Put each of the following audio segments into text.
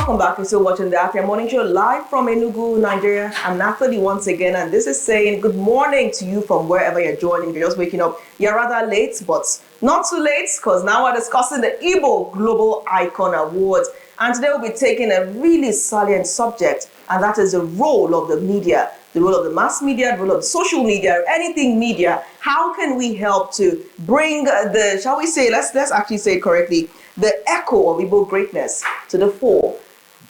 Welcome back. You're still watching the Afia Morning Show live from Enugu, Nigeria. I'm Natalie once again, and this is saying good morning to you from wherever you're joining. If you're just waking up, you're rather late, but not too late, because now we're discussing the Igbo Global Icon Awards. And today we'll be taking a really salient subject, and that is the role of the media, the role of the mass media, the role of social media, anything media. How can we help to bring the, shall we say, let's actually say it correctly, the echo of Igbo greatness to the fore?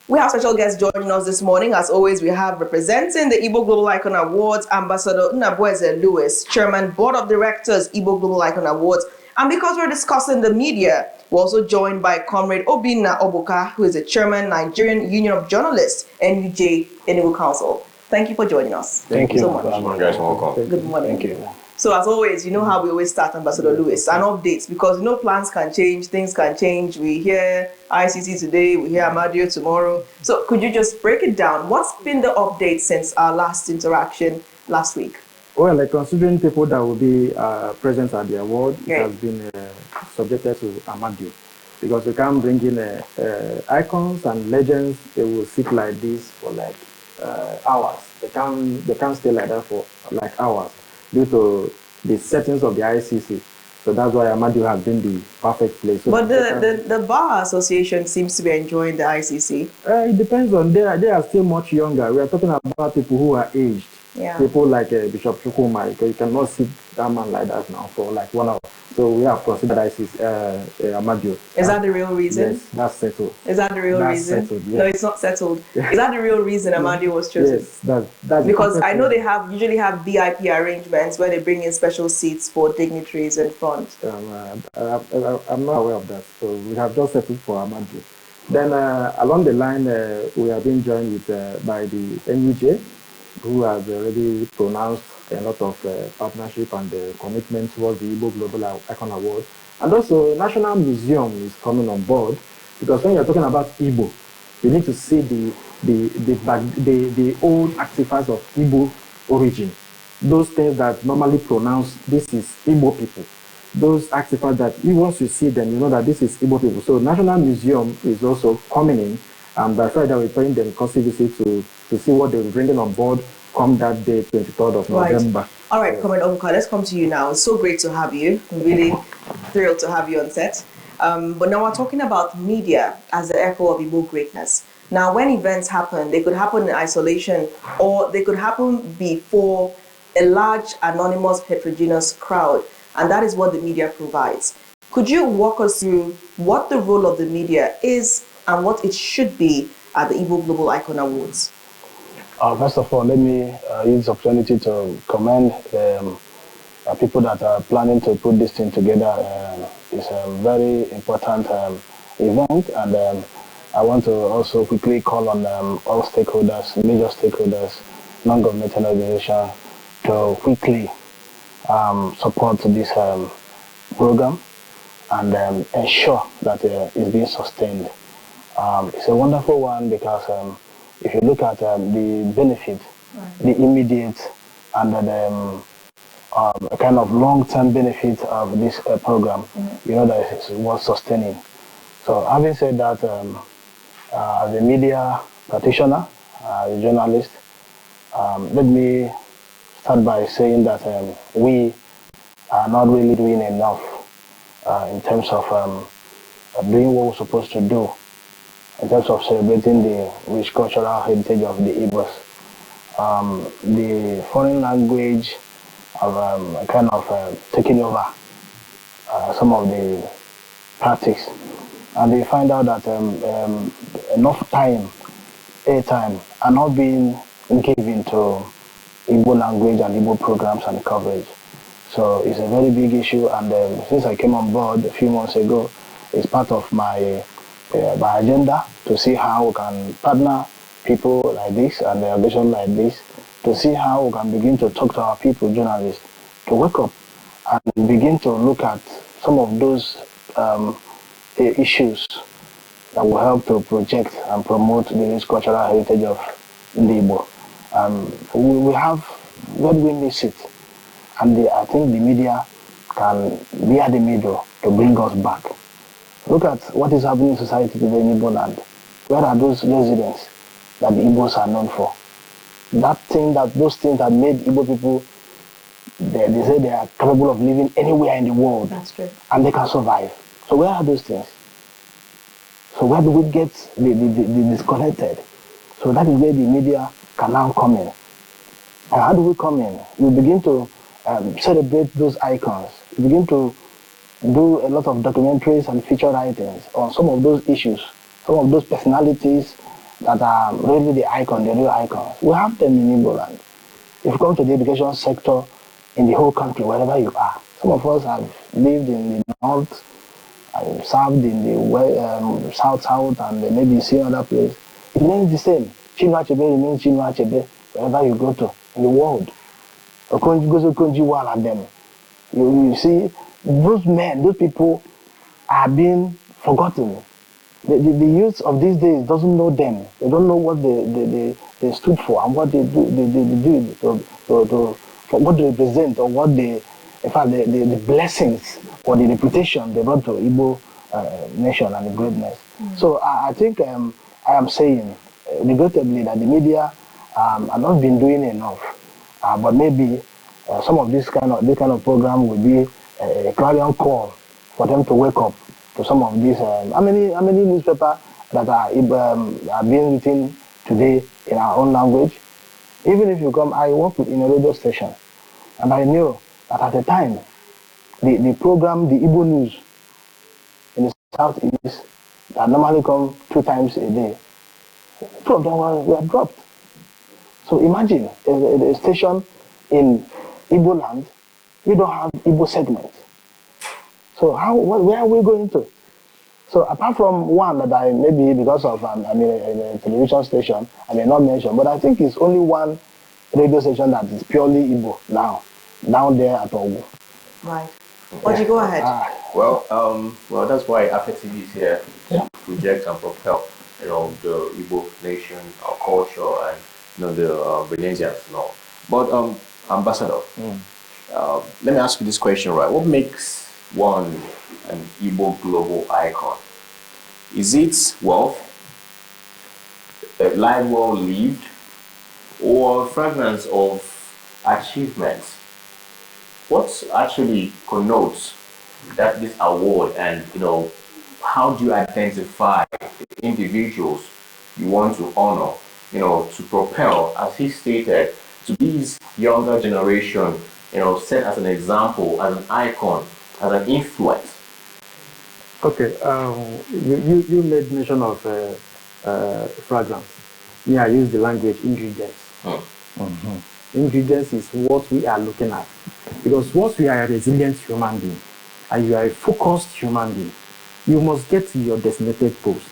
We have special guests joining us this morning. As always, we have representing the Igbo Global Icon Awards, Ambassador Nnabueze Lewis, Chairman, Board of Directors, Igbo Global Icon Awards. And because we're discussing the media, we're also joined by Comrade Obinna Ogbuka, who is the Chairman, Nigerian Union of Journalists, NUJ, Enugu Council. Thank you for joining us. Thank you so much. Good morning, guys. Welcome. Good morning. Thank you. So as always, you know how we always start, Ambassador Lewis, and updates, because plans can change, things can change. We hear ICC today, we hear Amadio tomorrow. So could you just break it down? What's been the update since our last interaction last week? Well, considering people that will be present at the award, Okay. It has been subjected to Amadio, because we can't bring in icons and legends. They will sit like this for like hours. They can't stay like that for like hours, due to the settings of the ICC. So that's why Amadio has been the perfect place. So But the Bar Association seems to be enjoying the ICC. It depends on, they are still much younger. We are talking about people who are aged. Yeah. People like Bishop Chukwuma, because you cannot sit that man like that now for like 1 hour. So we have considered Amadio. Is that the real reason? Yes, that's settled. Is that the real That's reason? settled, yes. No, it's not settled. Is that the real reason Amadio was chosen? Yes, that's Because I know they. they usually have VIP arrangements where they bring in special seats for dignitaries in front. I'm not aware of that. So we have just settled for Amadio. Then along the line, we have been joined with by the NUJ, who has already pronounced a lot of partnership and commitment towards the Igbo Global Icon Awards. And also, a National Museum is coming on board, because when you're talking about Igbo, you need to see the old artifacts of Igbo origin. Those things that normally pronounce this is Igbo people. Those artifacts that once you see them, you know that this is Igbo people. So National Museum is also coming in, and by Friday we're paying them courtesy visit to see what they're bringing on board come that day, 23rd of November. All right, Comrade Ogbuka, let's come to you now. It's so great to have you. I'm really thrilled to have you on set. But now we're talking about media as the echo of Igbo greatness. Now, when events happen, they could happen in isolation, or they could happen before a large, anonymous, heterogeneous crowd. And that is what the media provides. Could you walk us through what the role of the media is and what it should be at the Igbo Global Icon Awards? First of all, let me use this opportunity to commend people that are planning to put this thing together. It's a very important event, and I want to also quickly call on all stakeholders, major stakeholders, non-governmental organizations, to quickly support this program and ensure that it's being sustained. It's a wonderful one because if you look at the benefit, the immediate and the kind of long-term benefit of this program, you know that it's worth sustaining. So having said that, as a media practitioner, a journalist, let me start by saying that we are not really doing enough in terms of doing what we're supposed to do in terms of celebrating the rich cultural heritage of the Igbos. The foreign language of kind of taking over some of the practice, and they find out that enough airtime are not being given to Igbo language and Igbo programs and coverage. So it's a very big issue, and since I came on board a few months ago, it's part of my agenda to see how we can partner people like this and the organization like this to see how we can begin to talk to our people, journalists, to wake up and begin to look at some of those issues that will help to project and promote the rich cultural heritage of the Igbo. We have, what we miss it, and I think the media can be at the middle to bring us back. Look at what is happening in society today in Igbo land. Where are those residents that the Igbos are known for? Those things that made Igbo people, they say they are capable of living anywhere in the world. That's true. And they can survive. So where are those things? So where do we get the disconnected? So that is where the media can now come in. And how do we come in? We begin to celebrate those icons. We begin to do a lot of documentaries and feature writings on some of those issues, some of those personalities that are really the icon, the real icons. We have them in Igbo land. If you come to the education sector in the whole country, wherever you are, some of us have lived in the north, and served in the south, and maybe see other place. It remains the same. Chinua Achebe remains Chinua Achebe wherever you go to in the world. Okonji goes Okonji one and them. You see, those men, those people are being forgotten. The youth of these days doesn't know them. They don't know what they stood for and what they do for what they represent, or what they, in fact, the blessings or the reputation they brought to Igbo nation and the greatness. So I think I am saying regrettably that the media have not been doing enough, but maybe some of this kind of program will be a clarion call for them to wake up to some of these. How many newspapers that are being written today in our own language? Even if you come, I work in a radio station, and I knew that at the time, the program, the Igbo news in the southeast, that normally come 2 times a day, 2 of them were dropped. So imagine a station in Igbo land, we don't have Igbo segments. So where are we going to? So apart from one that I maybe because of a television station, I may not mention, but I think it's only one radio station that is purely Igbo now, down there at Ogbuka. Right. Would you go ahead? Well, that's why Afia TV is here to project and propel, the Igbo nation, our culture, and the brilliance and all. But Ambassador, let me ask you this question, right? What makes one an Igbo global icon? Is it wealth, a life well lived, or fragments of achievements? What actually connotes that this award, and how do you identify the individuals you want to honor, to propel, as he stated, to these younger generation, set as an example, as an icon, as an influence? Okay, you made mention of fragrance. I use the language ingredients. Ingredients is what we are looking at. Because once we are a resilient human being, and you are a focused human being, you must get to your designated post.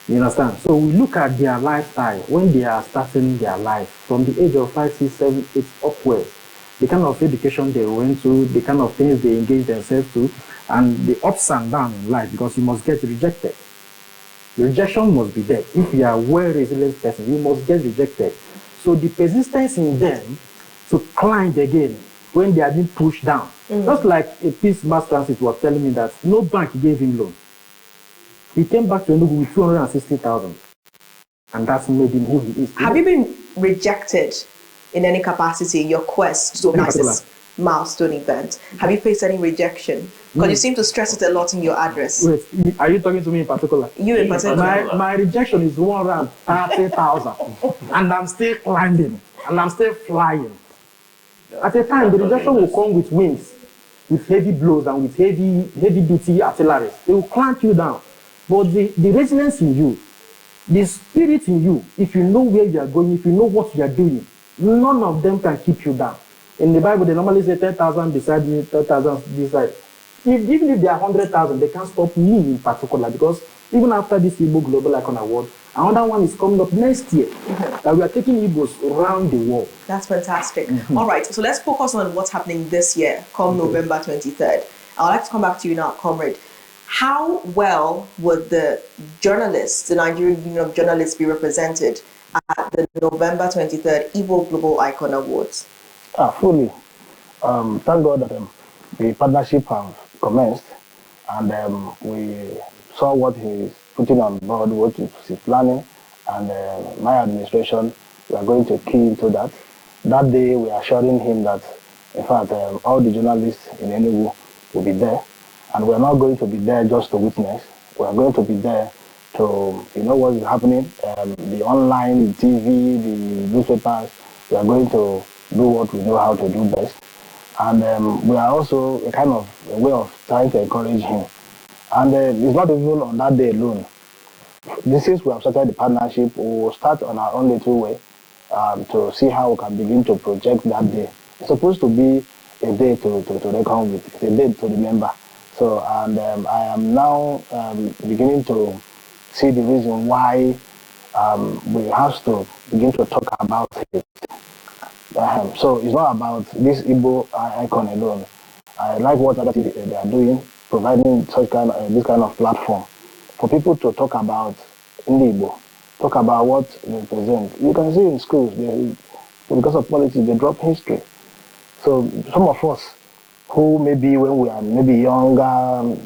You understand? So we look at their lifestyle when they are starting their life from the age of 5, 6, 7, 8 upwards. The kind of education they went to, the kind of things they engage themselves to, and the ups and downs in life, because you must get rejected. The rejection must be there. If you are a well-resilient person, you must get rejected. So the persistence in them to climb again when they are being pushed down. Just like a Peace Mass Transit was telling me that no bank gave him loan. He came back to Enugu with 260,000. And that's made him who he is. Have you been rejected in any capacity in your quest to organize this milestone event? Have you faced any rejection? Because you seem to stress it a lot in your address. Wait, are you talking to me in particular? You in particular. My rejection is 130,000. And I'm still climbing. And I'm still flying. At a time, the rejection will come with wings, with heavy blows and with heavy-duty artillery. They will clamp you down. But the resilience in you, the spirit in you, if you know where you are going, if you know what you are doing, none of them can keep you down. In the Bible, they normally say 10,000 beside me, 10,000 beside. Even if there are 100,000, they can't stop me in particular, because even after this Igbo Global Icon Award, another one is coming up next year. That we are taking Igbos around the world. That's fantastic. All right, so let's focus on what's happening this year, come November 23rd. I'd like to come back to you now, Comrade. How well would the journalists, the Nigerian Union of Journalists, be represented at the November 23rd Igbo Global Icon Awards? Fully. Thank God that the partnership has commenced, and we saw what his putting on board what he's planning, and my administration, we are going to key into that. That day, we are assuring him that, in fact, all the journalists in Enugu will be there, and we are not going to be there just to witness. We are going to be there to, what is happening, the online, the TV, the newspapers. We are going to do what we know how to do best. And we are also a way of trying to encourage him. And it's not even on that day alone. Since we have started the partnership, we will start on our own little way to see how we can begin to project that day. It's supposed to be a day to reckon with, it's a day to remember. So, and I am now beginning to see the reason why we have to begin to talk about it. So it's not about this Igbo icon alone. I like what other people they are doing, providing this kind of platform for people to talk about Igbo, talk about what they represent. You can see in schools, because of politics, they drop history. So some of us who maybe when we are maybe younger,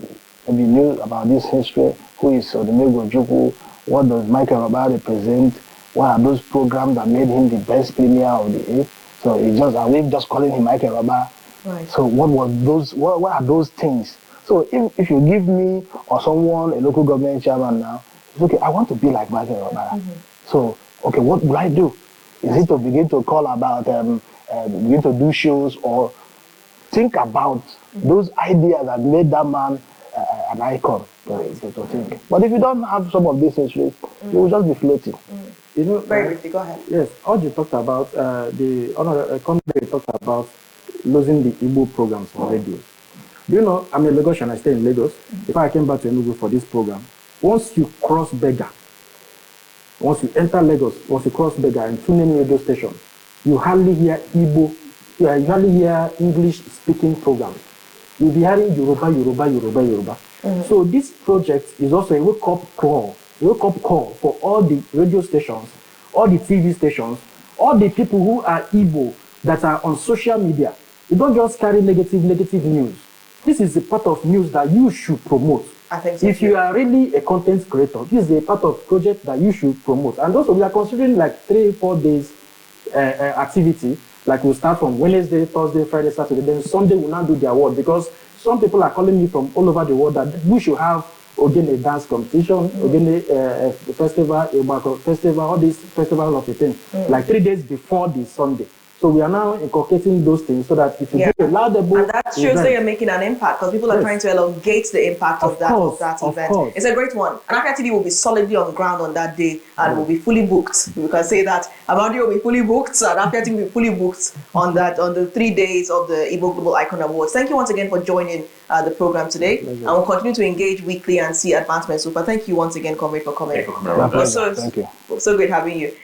maybe knew about this history, who is Ogbuka, what does Michael Robert represent, what are those programs that made him the best premier of the age? So are we just calling him Michael Robert? Right. So what are those things? So if you give me or someone, a local government chairman now, it's okay, I want to be like Michael Robert. So, okay, what will I do? Is it to begin to call about, begin to do shows, or think about those ideas that made that man an icon to think. But if you don't have some of these histories, you will just be floating. Very briefly, go ahead. Yes, Oji talked about the Comr talked about losing the Igbo programs on radio. Do you know, I'm a Lagosian, I stay in Lagos. If I came back to Enugu for this program, once you cross Bega, once you enter Lagos, once you cross Bega and tune in radio station, you hardly hear Igbo, you hardly hear English-speaking programs. You'll be hearing Yoruba. So this project is also a wake-up call for all the radio stations, all the TV stations, all the people who are Igbo that are on social media. You don't just carry negative news. This is a part of news that you should promote. I think so. If you are really a content creator, this is a part of project that you should promote. And also we are considering like 3-4 days activity. Like we'll start from Wednesday, Thursday, Friday, Saturday, then Sunday we'll now do the award, because some people are calling me from all over the world that we should have Ogene dance competition, Ogene festival, Obaka festival, all these festivals of the thing, like 3 days before the Sunday. So we are now inculcating those things so that if you do a laudable and that shows that you're making an impact, because people are trying to elongate the impact of that event. It's a great one. And Afia TV will be solidly on the ground on that day and will be fully booked. We can say that Amadi will be fully booked and Afia TV will be fully booked on the 3 days of the Igbo Global Icon Awards. Thank you once again for joining the program today. And we'll continue to engage weekly and see advancements. So thank you once again, Comrade, for coming. Thank you for coming around. Thank you. So great having you.